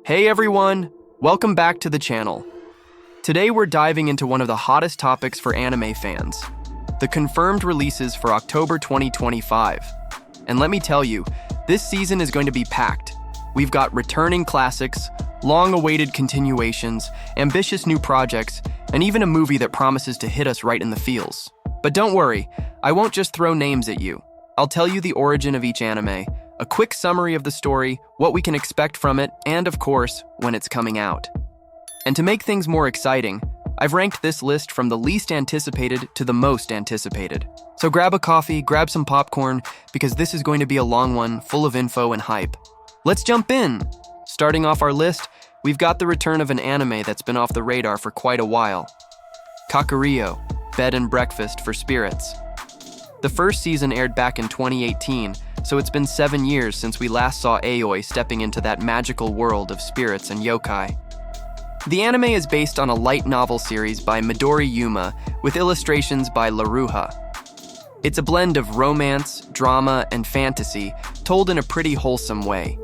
Hey everyone, welcome back to the channel. Today we're diving into one of the hottest topics for anime fans, the confirmed releases for October 2025. And let me tell you, this season is going to be packed. We've got returning classics, long-awaited continuations, ambitious new projects, and even a movie that promises to hit us right in the feels. But don't worry, I won't just throw names at you. I'll tell you the origin of each anime, a quick summary of the story, what we can expect from it, and of course, when it's coming out. And to make things more exciting, I've ranked this list from the least anticipated to the most anticipated. So grab a coffee, grab some popcorn, because this is going to be a long one, full of info and hype. Let's jump in! Starting off our list, we've got the return of an anime that's been off the radar for quite a while. Kakuriyo, Bed and Breakfast for Spirits. The first season aired back in 2018, so it's been 7 years since we last saw Aoi stepping into that magical world of spirits and yokai. The anime is based on a light novel series by Midori Yuma with illustrations by Laruha. It's a blend of romance, drama, and fantasy, told in a pretty wholesome way.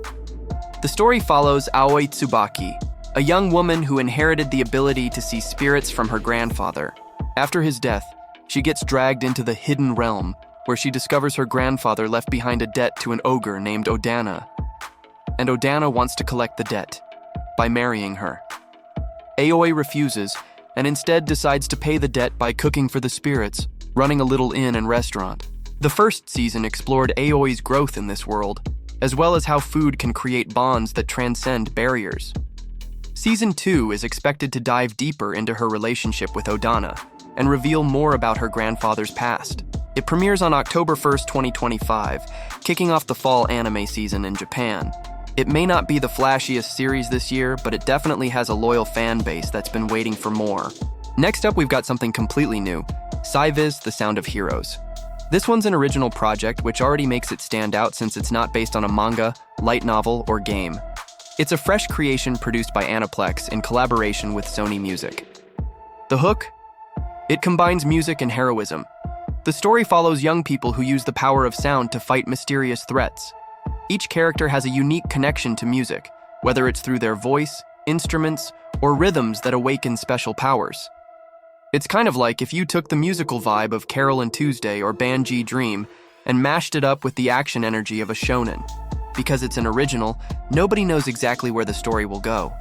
The story follows Aoi Tsubaki, a young woman who inherited the ability to see spirits from her grandfather. After his death, she gets dragged into the Hidden Realm, where she discovers her grandfather left behind a debt to an ogre named Odana. And Odana wants to collect the debt by marrying her. Aoi refuses, and instead decides to pay the debt by cooking for the spirits, running a little inn and restaurant. The first season explored Aoi's growth in this world, as well as how food can create bonds that transcend barriers. Season 2 is expected to dive deeper into her relationship with Odana, and reveal more about her grandfather's past. It premieres on October 1st, 2025, kicking off the fall anime season in Japan. It may not be the flashiest series this year, but it definitely has a loyal fan base that's been waiting for more. Next up, we've got something completely new, Si-Vis, The Sound of Heroes. This one's an original project, which already makes it stand out since it's not based on a manga, light novel, or game. It's a fresh creation produced by Aniplex in collaboration with Sony Music. The hook? It combines music and heroism. The story follows young people who use the power of sound to fight mysterious threats. Each character has a unique connection to music, whether it's through their voice, instruments, or rhythms that awaken special powers. It's kind of like if you took the musical vibe of Carol and Tuesday or Banji Dream and mashed it up with the action energy of a shonen. Because it's an original, nobody knows exactly where the story will go.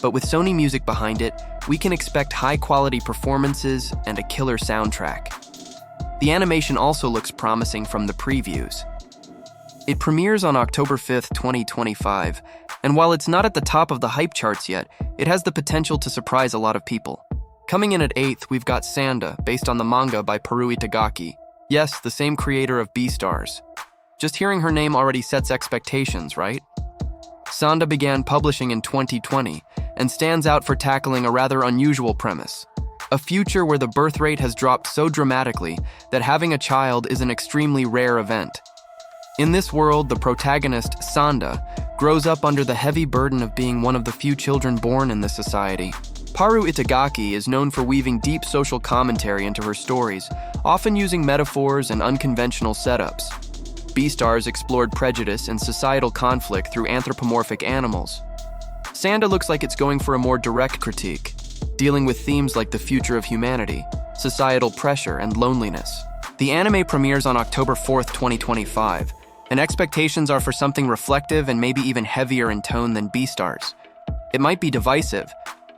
But with Sony Music behind it, we can expect high-quality performances and a killer soundtrack. The animation also looks promising from the previews. It premieres on October 5th, 2025, and while it's not at the top of the hype charts yet, it has the potential to surprise a lot of people. Coming in at 8th, we've got Sanda, based on the manga by Paru Itagaki. Yes, the same creator of Beastars. Just hearing her name already sets expectations, right? Sanda began publishing in 2020 and stands out for tackling a rather unusual premise. A future where the birth rate has dropped so dramatically that having a child is an extremely rare event. In this world, the protagonist, Sanda, grows up under the heavy burden of being one of the few children born in this society. Paru Itagaki is known for weaving deep social commentary into her stories, often using metaphors and unconventional setups. Beastars explored prejudice and societal conflict through anthropomorphic animals. Sanda looks like it's going for a more direct critique, dealing with themes like the future of humanity, societal pressure, and loneliness. The anime premieres on October 4th, 2025, and expectations are for something reflective and maybe even heavier in tone than Beastars. It might be divisive,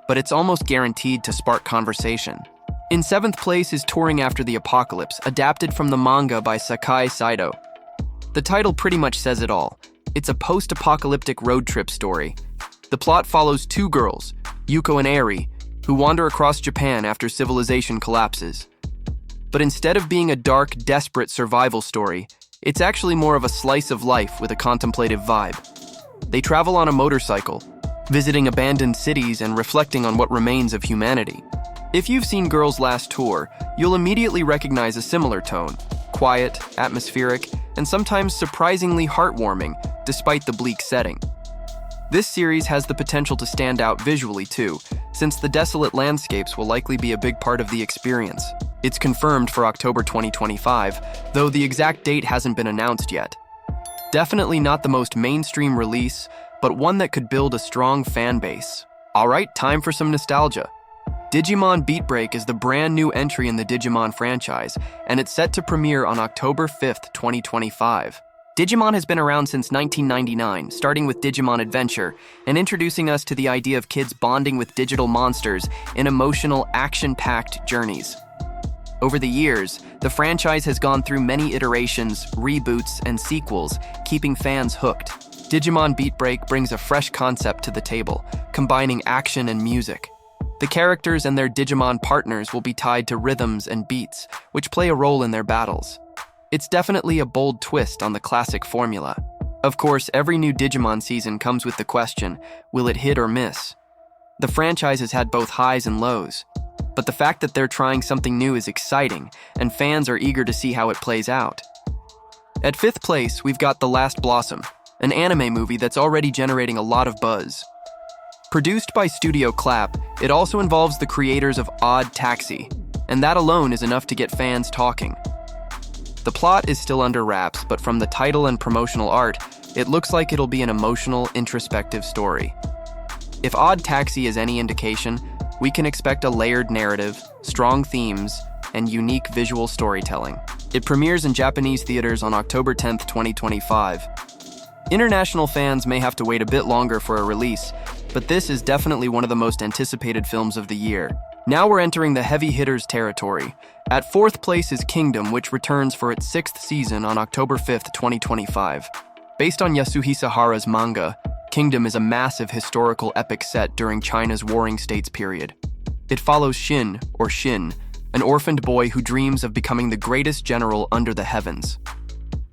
but it's almost guaranteed to spark conversation. In 7th place is Touring After the Apocalypse, adapted from the manga by Sakai Saito. The title pretty much says it all. It's a post-apocalyptic road trip story. The plot follows two girls, Yuko and Eri, who wander across Japan after civilization collapses. But instead of being a dark, desperate survival story, it's actually more of a slice of life with a contemplative vibe. They travel on a motorcycle, visiting abandoned cities and reflecting on what remains of humanity. If you've seen Girls' Last Tour, you'll immediately recognize a similar tone. Quiet, atmospheric, and sometimes surprisingly heartwarming, despite the bleak setting. This series has the potential to stand out visually too, since the desolate landscapes will likely be a big part of the experience. It's confirmed for October 2025, though the exact date hasn't been announced yet. Definitely not the most mainstream release, but one that could build a strong fan base. Alright, time for some nostalgia. Digimon Beatbreak is the brand new entry in the Digimon franchise, and it's set to premiere on October 5th, 2025. Digimon has been around since 1999, starting with Digimon Adventure, and introducing us to the idea of kids bonding with digital monsters in emotional, action-packed journeys. Over the years, the franchise has gone through many iterations, reboots, and sequels, keeping fans hooked. Digimon Beatbreak brings a fresh concept to the table, combining action and music. The characters and their Digimon partners will be tied to rhythms and beats, which play a role in their battles. It's definitely a bold twist on the classic formula. Of course, every new Digimon season comes with the question, will it hit or miss? The franchise has had both highs and lows, but the fact that they're trying something new is exciting, and fans are eager to see how it plays out. At 5th place, we've got The Last Blossom, an anime movie that's already generating a lot of buzz. Produced by Studio Clap, it also involves the creators of Odd Taxi, and that alone is enough to get fans talking. The plot is still under wraps, but from the title and promotional art, it looks like it'll be an emotional, introspective story. If Odd Taxi is any indication, we can expect a layered narrative, strong themes, and unique visual storytelling. It premieres in Japanese theaters on October 10th, 2025. International fans may have to wait a bit longer for a release, but this is definitely one of the most anticipated films of the year. Now we're entering the heavy hitters territory. At 4th place is Kingdom, which returns for its 6th season on October 5th, 2025. Based on Yasuhisa Hara's manga, Kingdom is a massive historical epic set during China's Warring States period. It follows Shin, an orphaned boy who dreams of becoming the greatest general under the heavens.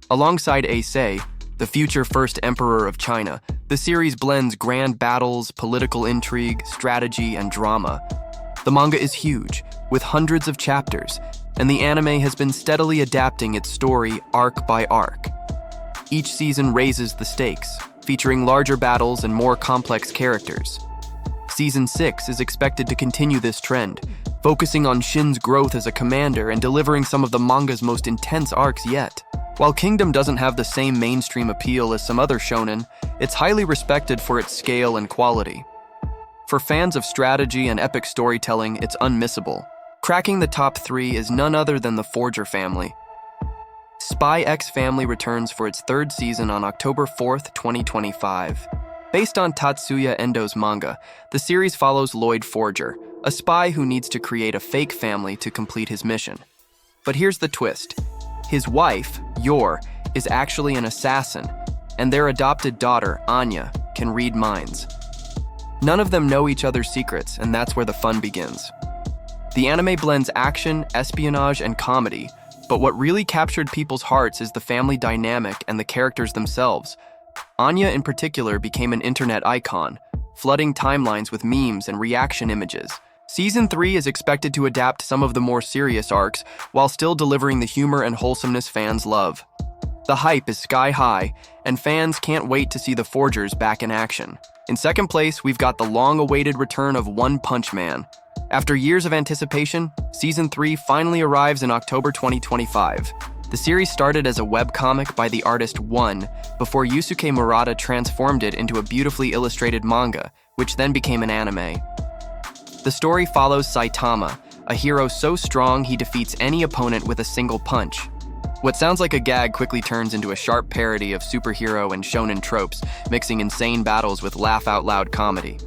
Alongside Eisei, the future first emperor of China, the series blends grand battles, political intrigue, strategy, and drama. The manga is huge, with hundreds of chapters, and the anime has been steadily adapting its story arc by arc. Each season raises the stakes, featuring larger battles and more complex characters. Season 6 is expected to continue this trend, focusing on Shin's growth as a commander and delivering some of the manga's most intense arcs yet. While Kingdom doesn't have the same mainstream appeal as some other shonen, it's highly respected for its scale and quality. For fans of strategy and epic storytelling, it's unmissable. Cracking the top 3 is none other than the Forger family. Spy X Family returns for its 3rd season on October 4th, 2025. Based on Tatsuya Endo's manga, the series follows Lloyd Forger, a spy who needs to create a fake family to complete his mission. But here's the twist. His wife, Yor, is actually an assassin, and their adopted daughter, Anya, can read minds. None of them know each other's secrets, and that's where the fun begins. The anime blends action, espionage, and comedy, but what really captured people's hearts is the family dynamic and the characters themselves. Anya in particular became an internet icon, flooding timelines with memes and reaction images. Season 3 is expected to adapt some of the more serious arcs, while still delivering the humor and wholesomeness fans love. The hype is sky high, and fans can't wait to see the Forgers back in action. In 2nd place, we've got the long-awaited return of One Punch Man. After years of anticipation, Season 3 finally arrives in October 2025. The series started as a webcomic by the artist One, before Yusuke Murata transformed it into a beautifully illustrated manga, which then became an anime. The story follows Saitama, a hero so strong he defeats any opponent with a single punch. What sounds like a gag quickly turns into a sharp parody of superhero and shonen tropes, mixing insane battles with laugh-out-loud comedy.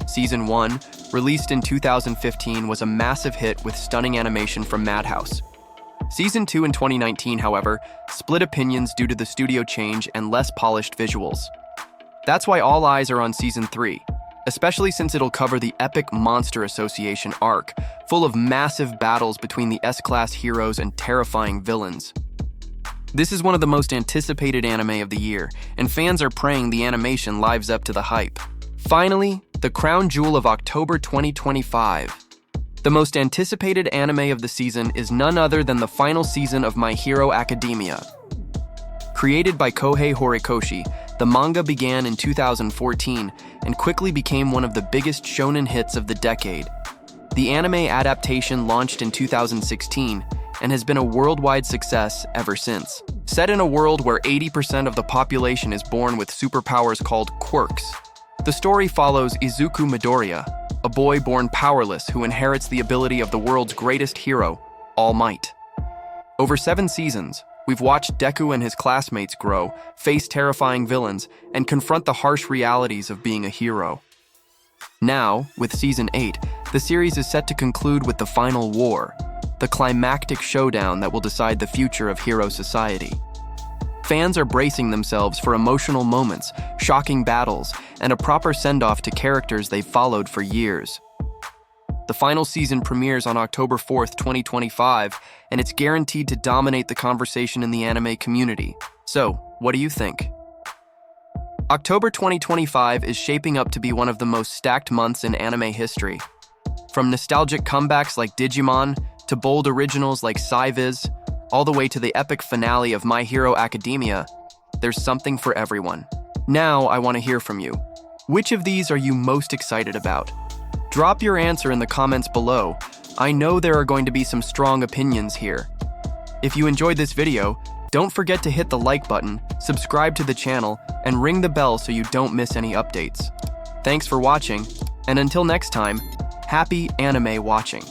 Season 1, released in 2015, was a massive hit with stunning animation from Madhouse. Season 2 in 2019, however, split opinions due to the studio change and less polished visuals. That's why all eyes are on Season 3, especially since it'll cover the epic Monster Association arc, full of massive battles between the S-class heroes and terrifying villains. This is one of the most anticipated anime of the year, and fans are praying the animation lives up to the hype. Finally, the crown jewel of October 2025. The most anticipated anime of the season is none other than the final season of My Hero Academia. Created by Kohei Horikoshi, the manga began in 2014 and quickly became one of the biggest shonen hits of the decade. The anime adaptation launched in 2016, and has been a worldwide success ever since. Set in a world where 80% of the population is born with superpowers called quirks, the story follows Izuku Midoriya, a boy born powerless who inherits the ability of the world's greatest hero, All Might. Over 7 seasons, we've watched Deku and his classmates grow, face terrifying villains, and confront the harsh realities of being a hero. Now, with Season 8, the series is set to conclude with the final war, the climactic showdown that will decide the future of hero society. Fans are bracing themselves for emotional moments, shocking battles, and a proper send-off to characters they've followed for years. The final season premieres on October 4th, 2025, and it's guaranteed to dominate the conversation in the anime community. So, what do you think? October 2025 is shaping up to be one of the most stacked months in anime history. From nostalgic comebacks like Digimon, to bold originals like Si-Vis, all the way to the epic finale of My Hero Academia, there's something for everyone. Now, I want to hear from you. Which of these are you most excited about? Drop your answer in the comments below. I know there are going to be some strong opinions here. If you enjoyed this video, don't forget to hit the like button, subscribe to the channel, and ring the bell so you don't miss any updates. Thanks for watching, and until next time, happy anime watching.